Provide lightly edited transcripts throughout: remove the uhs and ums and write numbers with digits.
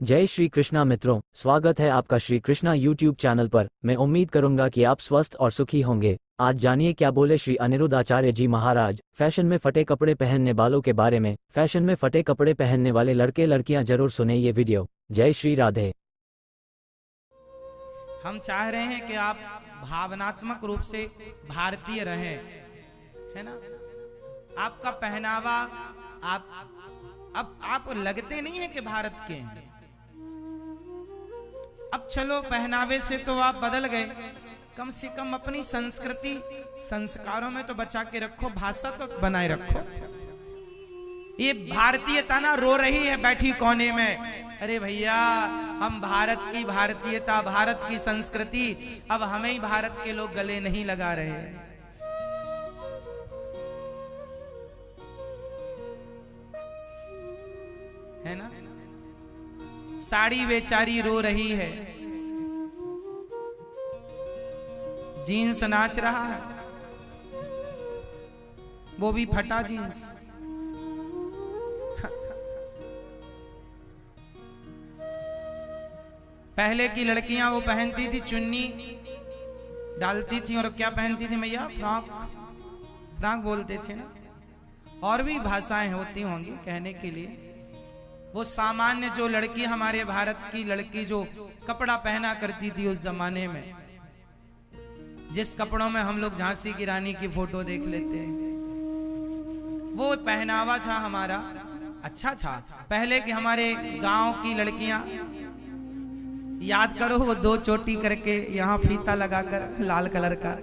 जय श्री कृष्णा मित्रों, स्वागत है आपका श्री कृष्णा यूट्यूब चैनल पर। मैं उम्मीद करूंगा कि आप स्वस्थ और सुखी होंगे। आज जानिए क्या बोले श्री अनिरुद्ध आचार्य जी महाराज फैशन में फटे कपड़े पहनने वालों के बारे में। फैशन में फटे कपड़े पहनने वाले लड़के लड़कियां जरूर सुने ये वीडियो। जय श्री राधे। हम चाह रहे हैं कि आप भावनात्मक रूप से भारतीय रहें, है ना। आपका पहनावा आप लगते नहीं है कि भारत के हैं। अब चलो पहनावे से तो आप बदल गए, कम से कम अपनी संस्कृति संस्कारों में तो बचा के रखो, भाषा तो बनाए रखो। ये भारतीयता ना रो रही है बैठी कोने में, अरे भैया हम भारत की भारतीयता, भारत की संस्कृति, अब हमें ही भारत के लोग गले नहीं लगा रहे हैं। है ना। साड़ी बेचारी रो रही है, जीन्स नाच रहा है, वो भी फटा जीन्स। पहले की लड़कियां वो पहनती थी चुन्नी डालती थी, और क्या पहनती थी भैया, फ्रॉक बोलते थे ना। और भी भाषाएं होती होंगी कहने के लिए। वो सामान्य जो लड़की, हमारे भारत की लड़की जो कपड़ा पहना करती थी उस जमाने में, जिस कपड़ों में हम लोग झांसी की रानी की फोटो देख लेते हैं, वो पहनावा था हमारा, अच्छा था। पहले के हमारे गांव की लड़कियां, याद करो, वो दो चोटी करके यहाँ फीता लगाकर लाल कलर का,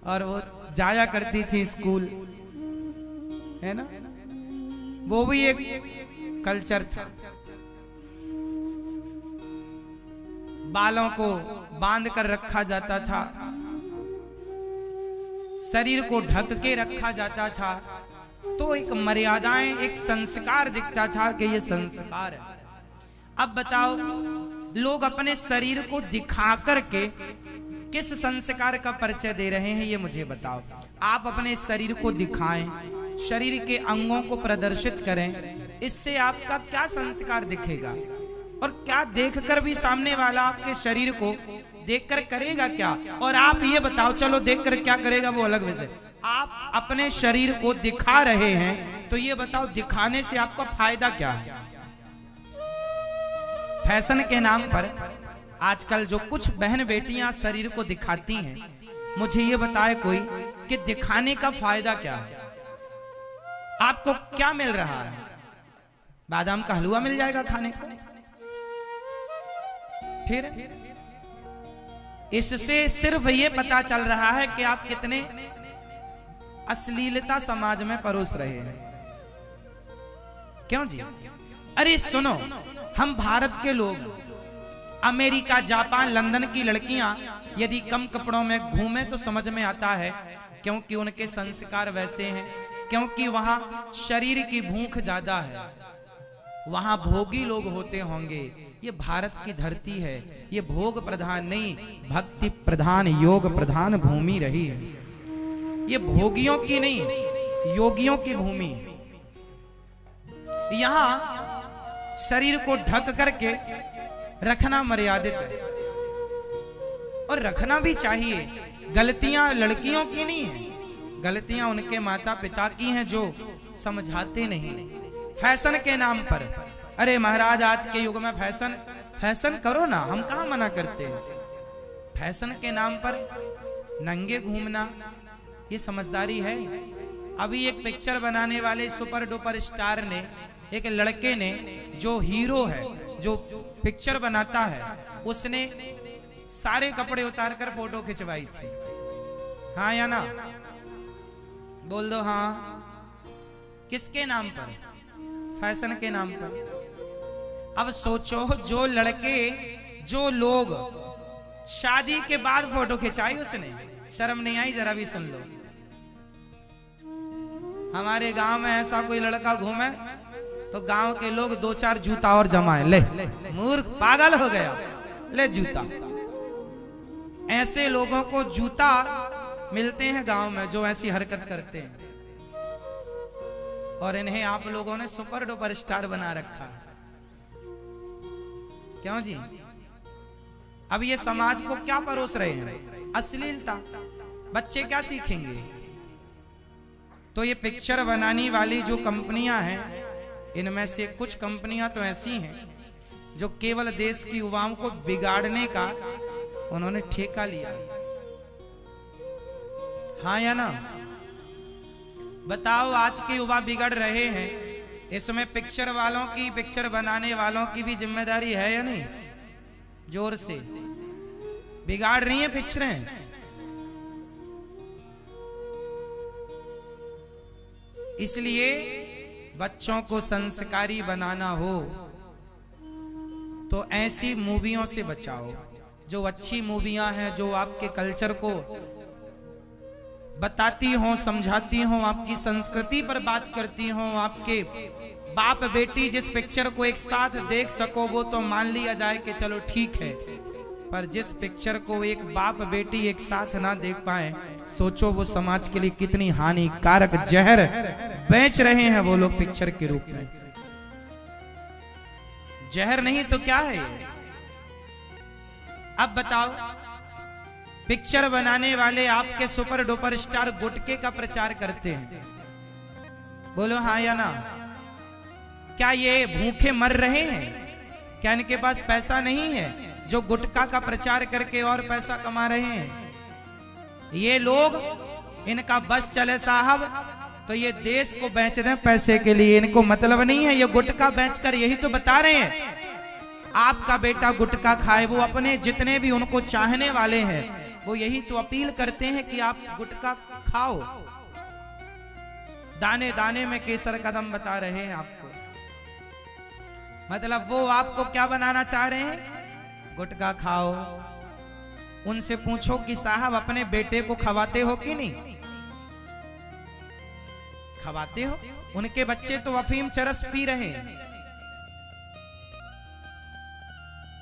और वो जाया करती थी स्कूल, है ना। वो भी एक कल्चर था। बालों को बांध कर रखा जाता था, शरीर को ढक के रखा जाता था, तो एक मर्यादाएं, एक संस्कार दिखता था कि ये संस्कार है। अब बताओ, लोग अपने शरीर को दिखा करके किस संस्कार का परिचय दे रहे हैं, ये मुझे बताओ। आप अपने शरीर को दिखाएं, शरीर के अंगों को प्रदर्शित करें, इससे आपका क्या संस्कार दिखेगा, और क्या देखकर भी सामने वाला आपके शरीर को देखकर करेगा क्या। और आप ये बताओ, चलो देखकर क्या करेगा वो अलग विषय, आप अपने शरीर को दिखा रहे हैं, तो ये बताओ दिखाने से आपका फायदा क्या है। फैशन के नाम पर आजकल जो कुछ बहन बेटियां शरीर को दिखाती हैं, मुझे ये बताए कोई कि दिखाने का फायदा क्या है, आपको क्या मिल रहा है। बादाम का हलवा मिल जाएगा खाने को, फिर इससे सिर्फ ये पता चल रहा है कि आप कितने अश्लीलता समाज में परोस रहे हैं। क्यों जी? अरे सुनो, हम भारत के लोग, अमेरिका, जापान, लंदन की लड़कियां यदि कम कपड़ों में घूमे तो समझ में आता है, क्योंकि उनके संस्कार वैसे हैं, क्योंकि वहां शरीर की भूख ज्यादा है, वहां भोगी लोग होते होंगे। ये भारत की धरती है, ये भोग प्रधान नहीं, भक्ति प्रधान, योग प्रधान भूमि रही है। ये भोगियों की नहीं, योगियों की भूमि है। यहां शरीर को ढक करके रखना मर्यादित है, और रखना भी चाहिए। गलतियां लड़कियों की नहीं है, गलतियां उनके माता पिता की हैं जो समझाते नहीं। फैशन के नाम पर, अरे महाराज आज के युग में फैशन करो ना, हम कहां मना करते हैं। फैशन के नाम पर नंगे घूमना, ये समझदारी है। अभी एक पिक्चर बनाने वाले सुपर डुपर स्टार ने, एक लड़के ने, जो हीरो है, जो पिक्चर बनाता है, उसने सारे कपड़े उतार कर फोटो खिंचवाई थी। हाँ या ना? बोल दो हाँ। किसके नाम पर? फैशन के नाम पर। अब सोचो, जो लड़के, जो लोग शादी के बाद फोटो खिंचाई उसने, शर्म नहीं आई? जरा भी सुन लो। हमारे गांव में ऐसा कोई लड़का घूमे तो गांव के लोग दो चार जूता और जमाए, ले मूर्ख पागल हो गया, ले जूता। ऐसे लोगों को जूता मिलते हैं गांव में जो ऐसी हरकत करते हैं, और इन्हें आप लोगों ने सुपर डुपर स्टार बना रखा। क्यों जी? अब ये समाज को क्या परोस रहे हैं? अश्लीलता। बच्चे क्या सीखेंगे? तो ये पिक्चर बनाने वाली जो कंपनियां हैं, इनमें से कुछ कंपनियां तो ऐसी हैं जो केवल देश की युवाओं को बिगाड़ने का उन्होंने ठेका लिया। हाँ या ना? बताओ, आज के युवा बिगड़ रहे हैं, इसमें पिक्चर वालों की, पिक्चर बनाने वालों की भी जिम्मेदारी है या नहीं? जोर से बिगाड़ रही हैं पिक्चरें। इसलिए बच्चों को संस्कारी बनाना हो तो ऐसी मूवियों से बचाओ जो अच्छी मूवियां हैं, जो आपके कल्चर को बताती हों, समझाती हों, आपकी संस्कृति पर बात करती हों। आपके बाप बेटी जिस पिक्चर को एक साथ देख सको वो तो मान लिया जाए कि चलो ठीक है, पर जिस पिक्चर को एक बाप बेटी एक साथ ना देख पाए, सोचो वो समाज के लिए कितनी हानिकारक जहर बेच रहे हैं वो लोग पिक्चर के रूप में। जहर नहीं तो क्या है? अब बताओ, पिक्चर बनाने वाले आपके सुपर डुपर स्टार गुटके का प्रचार करते हैं, बोलो हाँ या ना? क्या ये भूखे मर रहे हैं? क्या इनके पास पैसा नहीं है जो गुटखा का प्रचार करके और पैसा कमा रहे हैं? ये लोग, इनका बस चले साहब तो ये देश को बेच दें पैसे के लिए, इनको मतलब नहीं है। ये गुटखा बेचकर यही तो बता रहे हैं, आपका बेटा गुटखा खाए। वो अपने जितने भी उनको चाहने वाले हैं वो यही तो अपील करते हैं कि आप गुटखा खाओ। दाने दाने में केसर कदम बता रहे हैं आपको। मतलब वो आपको क्या बनाना चाह रहे हैं? गुटखा खाओ। उनसे पूछो कि साहब अपने बेटे को खवाते हो कि नहीं? खवाते हो? उनके बच्चे तो अफीम चरस पी रहे हैं।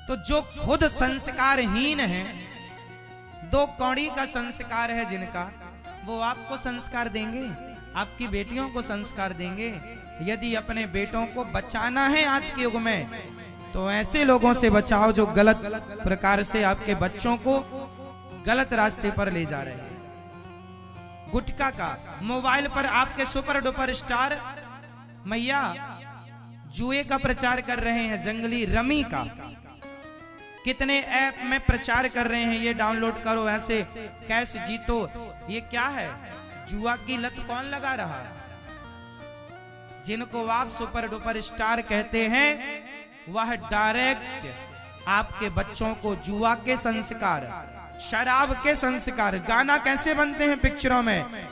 तो जो खुद संस्कारहीन है, दो कौड़ी का संस्कार है जिनका, वो आपको संस्कार देंगे? आपकी बेटियों को संस्कार देंगे? यदि अपने बेटों को बचाना है आज के युग में, तो ऐसे लोगों से बचाओ जो गलत प्रकार से आपके बच्चों को गलत रास्ते पर ले जा रहे हैं। गुटखा का, मोबाइल पर आपके सुपर डुपर स्टार मैया जुए का प्रचार कर रहे हैं, जंगली रमी का। कितने ऐप में प्रचार कर रहे हैं, ये डाउनलोड करो, ऐसे कैश जीतो। ये क्या है? जुआ की लत कौन लगा रहा है? जिनको आप सुपर डुपर स्टार कहते हैं, वह डायरेक्ट आपके बच्चों को जुआ के संस्कार, शराब के संस्कार। गाना कैसे बनते हैं पिक्चरों में?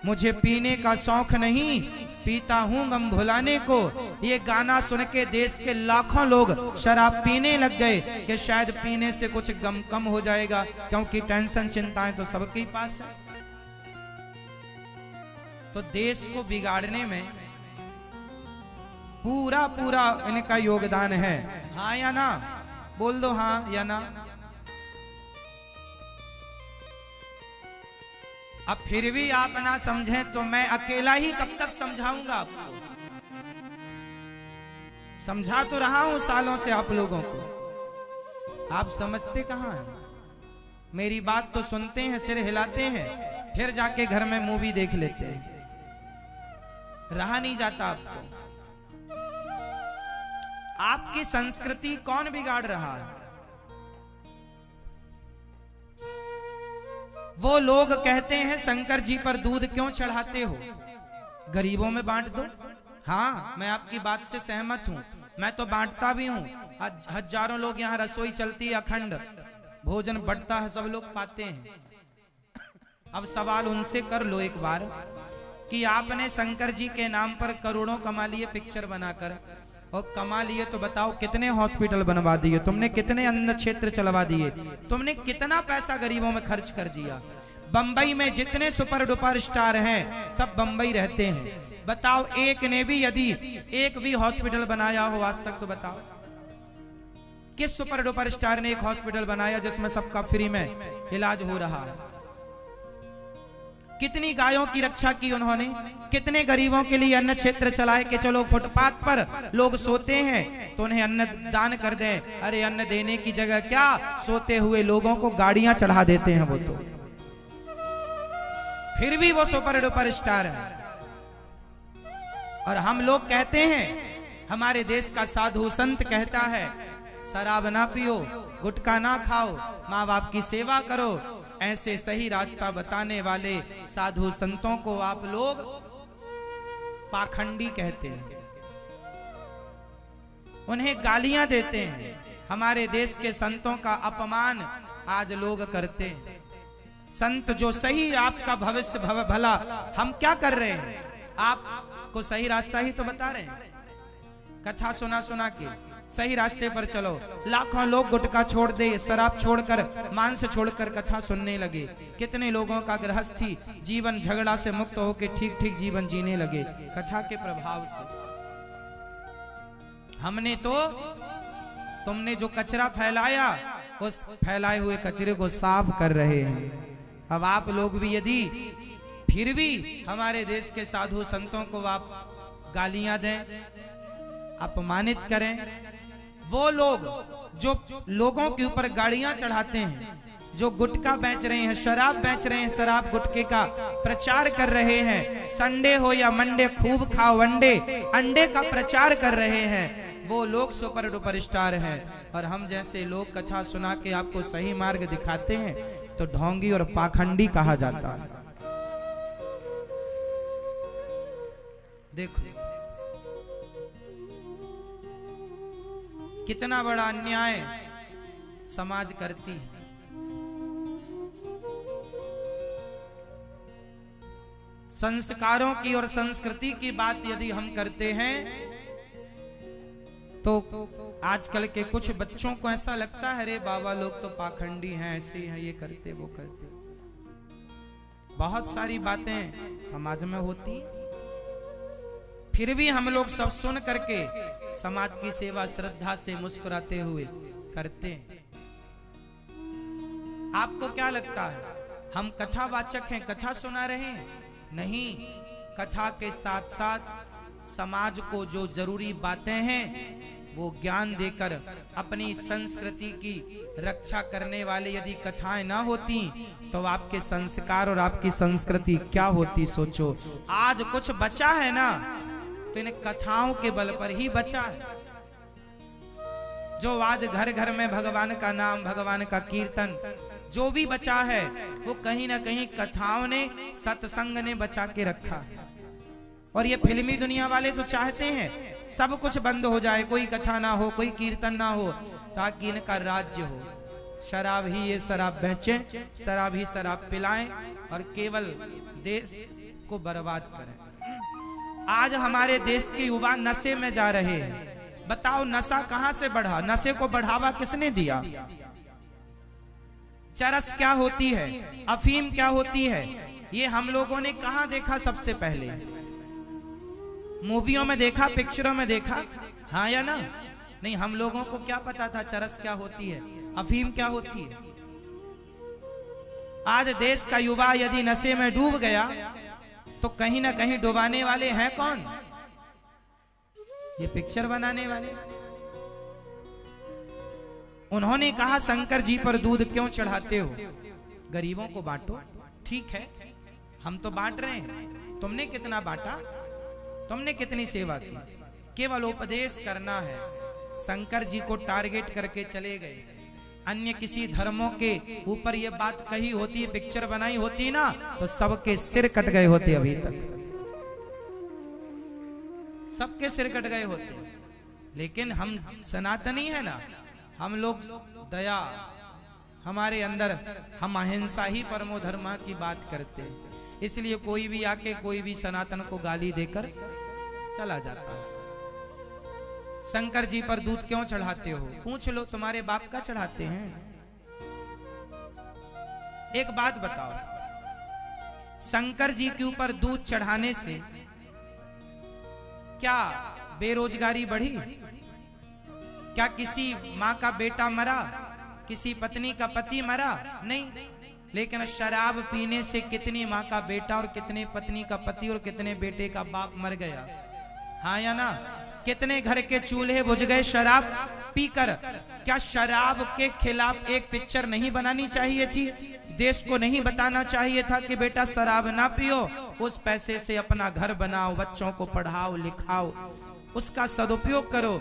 मुझे पीने का शौक नहीं, पीता हूं गम भुलाने को। ये गाना सुन के देश के लाखों लोग शराब पीने लग गए कि शायद पीने से कुछ गम कम हो जाएगा, क्योंकि टेंशन चिंताएं तो सबके पास है। तो देश को बिगाड़ने में पूरा पूरा इनका योगदान है। हाँ या ना? बोल दो हाँ या ना। अब फिर भी आप ना समझें तो मैं अकेला ही कब तक समझाऊंगा आपको? समझा तो रहा हूं सालों से आप लोगों को, आप समझते कहां हैं? मेरी बात तो सुनते हैं, सिर हिलाते हैं, फिर जाके घर में मूवी देख लेते हैं। रहा नहीं जाता आपको। आपकी संस्कृति कौन बिगाड़ रहा है? वो लोग कहते हैं शंकर जी पर दूध क्यों चढ़ाते हो? गरीबों में बांट दो। हाँ, मैं आपकी बात से सहमत हूं, मैं तो बांटता भी हूं। हजारों लोग यहाँ रसोई चलती है, अखंड भोजन बढ़ता है, सब लोग पाते हैं। अब सवाल उनसे कर लो एक बार कि आपने शंकर जी के नाम पर करोड़ों कमा लिए पिक्चर बनाकर, और कमा लिए तो बताओ कितने हॉस्पिटल बनवा दिए तुमने, कितने अन्न क्षेत्र चलवा दिए तुमने, कितना पैसा गरीबों में खर्च कर दिया। बंबई में जितने सुपर डुपर स्टार हैं सब बंबई रहते हैं। बताओ एक ने भी, यदि एक भी हॉस्पिटल बनाया हो आज तक, तो बताओ किस सुपर डुपर स्टार ने एक हॉस्पिटल बनाया जिसमें सबका फ्री में इलाज हो रहा है? कितनी गायों की रक्षा की उन्होंने, कितने गरीबों के लिए अन्न क्षेत्र चलाए कि चलो फुटपाथ पर लोग सोते हैं तो उन्हें अन्न दान कर दें। अरे अन्न देने की जगह क्या, सोते हुए लोगों को गाड़ियां चढ़ा देते हैं वो तो, फिर भी वो सुपर डुपर स्टार है। और हम लोग कहते हैं, हमारे देश का साधु संत कहता है, शराब ना पियो, गुटखा ना खाओ, माँ बाप की सेवा करो। ऐसे सही रास्ता बताने वाले साधु संतों को आप लोग पाखंडी कहते हैं, उन्हें गालियां देते हैं। हमारे देश के संतों का अपमान आज लोग करते हैं। संत जो सही आपका भविष्य भला, हम क्या कर रहे हैं, आपको सही रास्ता ही तो बता रहे हैं। कथा सुना सुना के सही रास्ते पर चलो। लाखों लोग गुटखा छोड़ दे, शराब छोड़कर, मांस छोड़कर कथा सुनने लगे। कितने लोगों का गृहस्थी जीवन झगड़ा से मुक्त होकर ठीक ठीक जीवन जीने लगे कथा के प्रभाव से। हमने तो, तुमने जो कचरा फैलाया, उस फैलाए हुए कचरे को साफ कर रहे हैं। अब आप लोग भी यदि फिर भी हमारे देश के साधु संतों को आप गालियां दें, अपमानित करें, वो लोग जो लोगों के ऊपर गाड़ियां चढ़ाते हैं, जो गुटखा बेच रहे हैं, शराब बेच रहे हैं, शराब गुटखे का प्रचार कर रहे हैं, संडे हो या मंडे खूब खाओ अंडे, अंडे का प्रचार कर रहे हैं, वो लोग सुपर डुपर स्टार हैं। और हम जैसे लोग कथा सुना के आपको सही मार्ग दिखाते हैं तो ढोंगी और पाखंडी कहा जाता है। देखो कितना बड़ा अन्याय समाज करती है। संस्कारों की और संस्कृति की बात यदि हम करते हैं तो आजकल के कुछ बच्चों को ऐसा लगता है, अरे बाबा लोग तो पाखंडी हैं, ऐसे हैं, ये करते वो करते। बहुत सारी बातें समाज में होती, फिर भी हम लोग सब सुन करके समाज की सेवा श्रद्धा से मुस्कुराते हुए करते हैं। आपको क्या लगता है हम कथावाचक हैं, कथा सुना रहे हैं? नहीं, कथा के साथ साथ समाज को जो जरूरी बातें हैं वो ज्ञान देकर अपनी संस्कृति की रक्षा करने वाले यदि कथाएं ना होती तो आपके संस्कार और आपकी संस्कृति क्या होती, सोचो। आज कुछ बचा है ना तो इन कथाओं के बल पर ही बचा है। जो आज घर घर में भगवान का नाम, भगवान का कीर्तन जो भी बचा है वो कहीं ना कहीं कथाओं ने, सत्संग ने बचा के रखा है। और ये फिल्मी दुनिया वाले तो चाहते हैं सब कुछ बंद हो जाए, कोई कथा ना हो, कोई कीर्तन ना हो, ताकि इनका राज्य हो। शराब ही ये शराब बेचें, शराब ही शराब पिलाएं और केवल देश को बर्बाद करें। आज हमारे देश के युवा नशे में जा रहे हैं। बताओ नशा कहां से बढ़ा? नशे को बढ़ावा किसने दिया? चरस क्या होती है, अफीम क्या होती है, ये हम लोगों ने कहां देखा? सबसे पहले मूवियों में देखा, पिक्चरों में देखा, हाँ या ना? नहीं, हम लोगों को क्या पता था चरस क्या होती है, अफीम क्या होती है? आज देश का युवा यदि नशे में डूब गया तो कहीं ना कहीं डुबाने वाले हैं कौन? ये पिक्चर बनाने वाले। उन्होंने कहा शंकर जी पर दूध क्यों चढ़ाते हो, गरीबों को बांटो। ठीक है, हम तो बांट रहे हैं, तुमने कितना बांटा, तुमने कितनी सेवा की? केवल उपदेश करना है। शंकर जी को टारगेट करके चले गए। अन्य किसी धर्मों के ऊपर ये बात कही होती, पिक्चर बनाई होती ना, तो सबके सिर कट गए होते। अभी तक सबके सिर कट गए होते। लेकिन हम सनातनी है ना, हम लोग दया, हमारे अंदर हम अहिंसा ही परमो धर्म की बात करते हैं। इसलिए कोई भी आके कोई भी सनातन को गाली देकर चला जाता है। शंकर जी पर दूध क्यों चढ़ाते हो? पूछ लो, तुम्हारे बाप का चढ़ाते हैं? एक बात बताओ, शंकर जी के ऊपर दूध चढ़ाने से क्या बेरोजगारी बढ़ी? क्या किसी माँ का बेटा मरा, किसी पत्नी का पति मरा? नहीं। लेकिन शराब पीने से कितनी माँ का बेटा और कितने पत्नी का पति और कितने बेटे का बाप मर गया, हाँ या ना? कितने घर के चूल्हे बुझ गए शराब पीकर। क्या शराब के खिलाफ एक पिक्चर नहीं बनानी चाहिए थी? देश को नहीं बताना चाहिए था कि बेटा शराब ना पियो, उस पैसे से अपना घर बनाओ, बच्चों को पढ़ाओ लिखाओ, उसका सदुपयोग करो।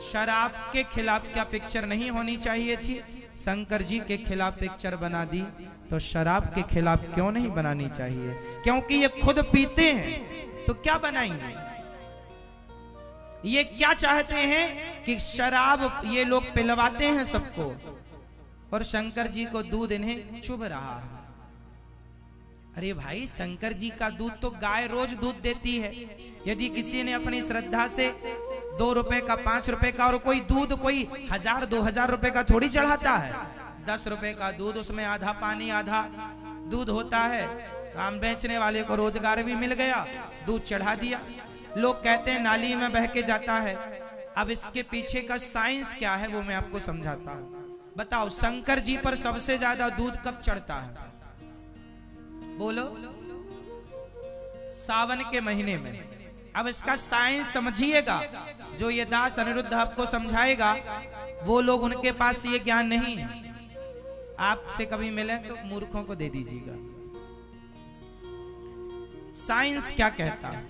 शराब के खिलाफ क्या पिक्चर नहीं होनी चाहिए थी? शंकर जी के खिलाफ पिक्चर बना दी, तो शराब के खिलाफ क्यों नहीं बनानी चाहिए? क्योंकि ये खुद पीते हैं, तो क्या बनाएंगे? ये क्या चाहते हैं कि शराब ये लोग पिलवाते हैं सबको, और शंकर जी को दूध इन्हें चुभ रहा है। अरे भाई, शंकर जी का दूध तो गाय रोज दूध देती है। यदि किसी ने अपनी श्रद्धा से 2 रुपए का, 5 रुपए का, और कोई दूध कोई 1000-2000 रुपए का थोड़ी चढ़ाता है। 10 रुपए का दूध, उसमें आधा पानी आधा दूध होता है। आम बेचने वाले को रोजगार भी मिल गया, दूध चढ़ा दिया। लोग कहते हैं नाली में बह के जाता है। अब इसके पीछे का साइंस क्या है वो मैं आपको समझाता हूं। बताओ, शंकर जी पर सबसे ज्यादा दूध कब चढ़ता है? बोलो। सावन के महीने में। अब इसका साइंस समझिएगा। जो ये दास अनिरुद्ध आपको समझाएगा, वो लोग, उनके पास ये ज्ञान नहीं है। आपसे कभी मिले तो मूर्खों को दे दीजिएगा। साइंस क्या कहता है?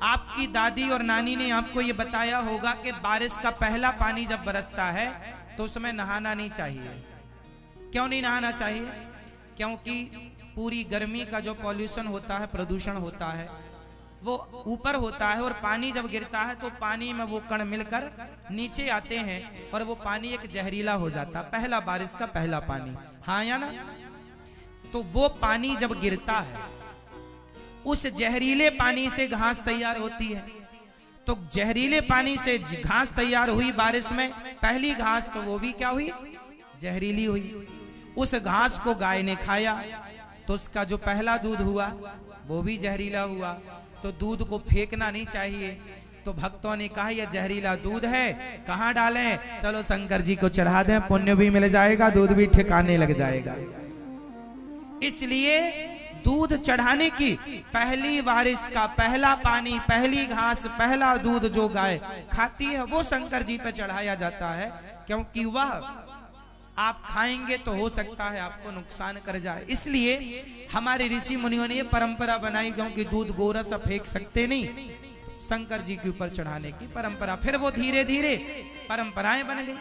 आपकी दादी और नानी ने आपको ये बताया होगा कि बारिश का पहला पानी जब बरसता है तो उसमें नहाना नहीं चाहिए। क्यों नहीं नहाना चाहिए? क्योंकि पूरी गर्मी का जो पॉल्यूशन होता है, प्रदूषण होता है, वो ऊपर होता है, और पानी जब गिरता है तो पानी में वो कण मिलकर नीचे आते हैं और वो पानी एक जहरीला हो जाता है। पहला बारिश का पहला पानी, हाँ या ना? तो वो पानी जब गिरता है, उस जहरीले पानी से घास तैयार होती है। तो जहरीले पानी से घास तैयार हुई बारिश में, पहली घास, तो वो भी क्या हुई? जहरीली हुई। उस घास को गाय ने खाया तो उसका जो पहला दूध हुआ वो भी जहरीला हुआ। तो दूध को फेंकना नहीं चाहिए। तो भक्तों ने कहा यह जहरीला दूध है, कहाँ डालें? चलो शंकर जी को चढ़ा दें, पुण्य भी मिल जाएगा, दूध भी ठिकाने लग जाएगा। इसलिए दूध चढ़ाने की, पहली बारिश का पहला पानी, पहली घास, पहला दूध जो गाय खाती है वो शंकर जी पे चढ़ाया जाता है। क्योंकि वह आप खाएंगे तो हो सकता है आपको नुकसान कर जाए। इसलिए हमारे ऋषि मुनियों ने ये परंपरा बनाई, क्योंकि दूध गोरस फेंक सकते नहीं, शंकर जी के ऊपर चढ़ाने की परंपरा। फिर वो धीरे धीरे परंपराएं बन गई,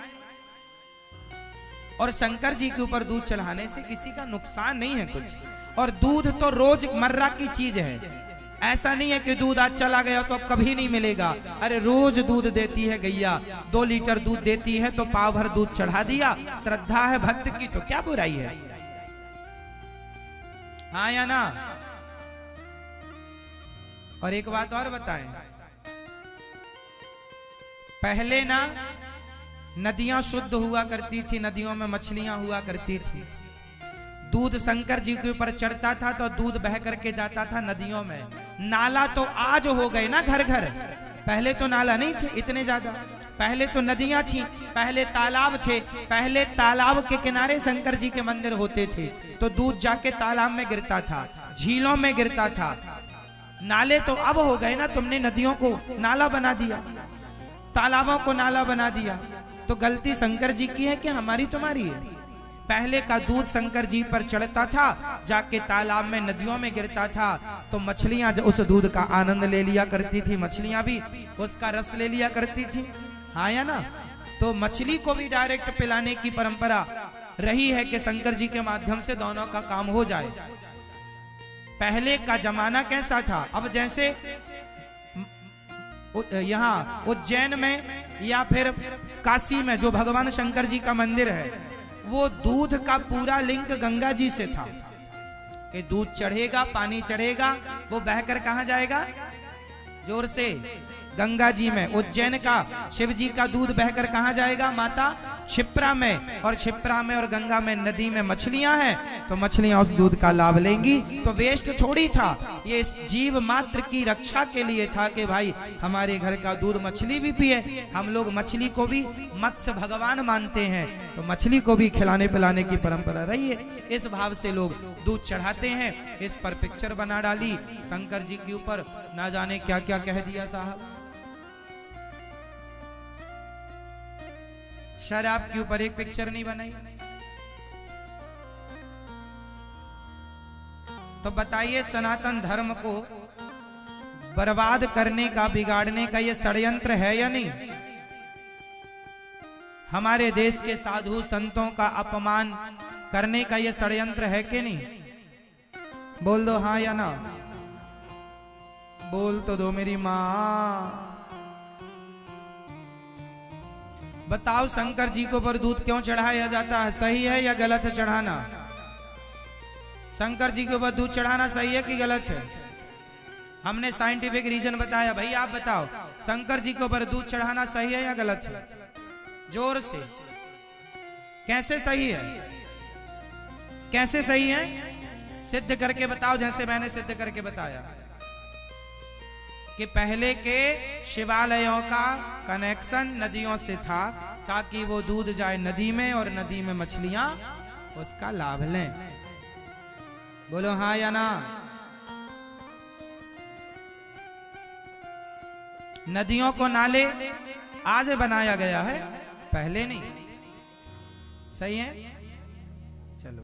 और शंकर जी के ऊपर दूध चढ़ाने से किसी का नुकसान नहीं है कुछ। और दूध तो रोज मर्रा की चीज है। ऐसा नहीं है कि दूध आज चला गया तो अब कभी नहीं मिलेगा। अरे रोज दूध देती है गैया, 2 लीटर दूध देती है तो पाव भर दूध चढ़ा दिया। श्रद्धा है भक्त की तो क्या बुराई है, हाँ या ना? और एक बात और बताएं, पहले ना नदियां शुद्ध हुआ करती थी, नदियों में मछलियां हुआ करती थी। दूध शंकर जी के ऊपर चढ़ता था तो दूध बह करके जाता था नदियों में। नाला तो आज हो गए ना घर घर, पहले तो नाला नहीं थे इतने ज्यादा। पहले तो नदियां थी, पहले तालाब थे, पहले तालाब के किनारे शंकर जी के मंदिर होते थे, तो दूध जाके तालाब में गिरता था, झीलों में गिरता था। नाले तो अब हो गए ना, तुमने नदियों को नाला बना दिया, तालाबों को नाला बना दिया। तो गलती शंकर जी की है कि हमारी तुम्हारी है? पहले का दूध शंकर जी पर चढ़ता था, जाके तालाब में नदियों में गिरता था, तो मछलियां उस दूध का आनंद ले लिया करती थी, मछलियां भी उसका रस ले लिया करती थी, हाँ या ना? तो मछली को भी डायरेक्ट पिलाने की परंपरा रही है कि शंकर जी के माध्यम से दोनों का काम हो जाए। पहले का जमाना कैसा था? अब जैसे यहाँ उज्जैन में या फिर काशी में जो भगवान शंकर जी का मंदिर है, वो दूध का पूरा लिंक गंगा जी से था कि दूध चढ़ेगा, पानी चढ़ेगा, वो बहकर कहां जाएगा? जोर से, गंगा जी में। उज्जैन का शिव जी का दूध बहकर कहां जाएगा? माता क्षिप्रा में, और क्षिप्रा में और गंगा में नदी में मछलियां हैं, तो मछलियां उस दूध का लाभ लेंगी। तो वेस्ट थोड़ी था, ये इस जीव मात्र की रक्षा के लिए था कि भाई हमारे घर का दूध मछली भी पिए। हम लोग मछली को भी मत्स्य भगवान मानते हैं, तो मछली को भी खिलाने पिलाने की परंपरा रही है। इस भाव से लोग दूध चढ़ाते हैं। इस पर पिक्चर बना डाली शंकर जी के ऊपर, ना जाने क्या क्या कह दिया साहब। शराब के ऊपर एक पिक्चर नहीं बनाई। तो बताइए, सनातन धर्म को बर्बाद करने का, बिगाड़ने का ये षड्यंत्र है या नहीं? हमारे देश के साधु संतों का अपमान करने का ये षड्यंत्र है कि नहीं? बोल दो हाँ या ना। बोल तो दो मेरी मां। बताओ, शंकर जी को पर दूध क्यों चढ़ाया जाता है? सही है या गलत है चढ़ाना? शंकर जी के ऊपर दूध चढ़ाना सही है कि गलत है? हमने साइंटिफिक रीजन बताया। भाई आप बताओ, शंकर जी के ऊपर दूध चढ़ाना सही है या गलत है? जोर से। कैसे सही है? कैसे सही है? सिद्ध करके बताओ, जैसे मैंने सिद्ध करके बताया कि पहले के शिवालयों का कनेक्शन नदियों से था, ताकि वो दूध जाए नदी में और नदी में मछलियां उसका लाभ लें। बोलो हाँ या ना। नदियों को नाले आज बनाया गया है, पहले नहीं। सही है? चलो।